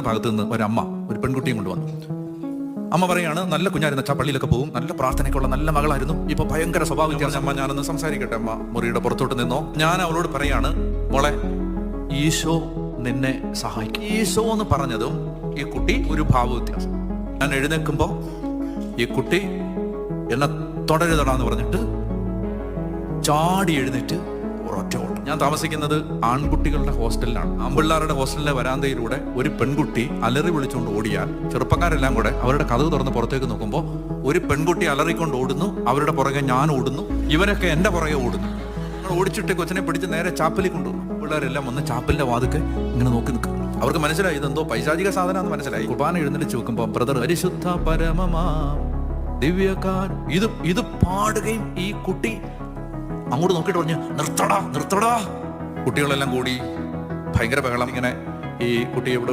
ഭാഗത്ത് നിന്ന് ഒരമ്മ ഒരു പെൺകുട്ടിയും കൊണ്ടുവന്നു. അമ്മ പറയാണ്, നല്ല കുഞ്ഞായിരുന്നു, അച്ഛാ പള്ളിയിലൊക്കെ പോകും, നല്ല പ്രാർത്ഥനയ്ക്കുള്ള നല്ല മകളായിരുന്നു, ഇപ്പൊ ഭയങ്കര സ്വഭാവം. അമ്മ, ഞാനൊന്ന് സംസാരിക്കട്ടെ. അമ്മ മുറിയുടെ പുറത്തോട്ട് നിന്നോ. ഞാൻ അവളോട് പറയാണ്, മോളെ, ഈശോ നിന്നെ സഹായിക്കും. ഈശോ എന്ന് പറഞ്ഞതും ഈ കുട്ടി ഒരു ഭാവ വ്യത്യാസം. ഞാൻ എഴുന്നേൽക്കുമ്പോ ഈ കുട്ടി എന്നെ തുടരുതടാന്ന് പറഞ്ഞിട്ട് ചാടി എഴുന്നേറ്റ് ഒരൊറ്റ ഓട്ടം. ഞാൻ താമസിക്കുന്നത് ആൺകുട്ടികളുടെ ഹോസ്റ്റലിലാണ്. ആൺപിള്ളാരുടെ ഹോസ്റ്റലിലെ വരാന്തയിലൂടെ ഒരു പെൺകുട്ടി അലറി വിളിച്ചുകൊണ്ട് ഓടിയാൽ ചെറുപ്പക്കാരെല്ലാം കൂടെ അവരുടെ കതക് തുറന്ന് പുറത്തേക്ക് നോക്കുമ്പോൾ ഒരു പെൺകുട്ടി അലറിക്കൊണ്ട് ഓടുന്നു, അവരുടെ പുറകെ ഞാൻ ഓടുന്നു, ഇവരൊക്കെ എന്റെ പുറകെ ഓടുന്നു. ഓടിച്ചിട്ട് കൊച്ചിനെ പിടിച്ച് നേരെ ചാപ്പലിൽ കൊണ്ടുപോകും. പിള്ളേരെല്ലാം വന്ന് ചാപ്പലിന്റെ വാതിക്ക് ഇങ്ങനെ നോക്കി നിൽക്കും. അവർക്ക് മനസ്സിലായി ഇതെന്തോ പൈശാചിക സാധനമാണെന്ന് മനസ്സിലായി. കുർബാന എഴുന്നള്ളിച്ച് വെക്കുമ്പോൾ ബ്രദർ പരിശുദ്ധ പരമമാ ദിവ്യകാർ ഇത് പാടുകയും ഈ കുട്ടി അങ്ങോട്ട് നോക്കിയിട്ട് പറഞ്ഞു, നിർത്തടാ നിർത്തടാ. കുട്ടികളെല്ലാം കൂടി ഭയങ്കര ബഹളം. ഇങ്ങനെ ഈ കുട്ടിയെ ഇവിടെ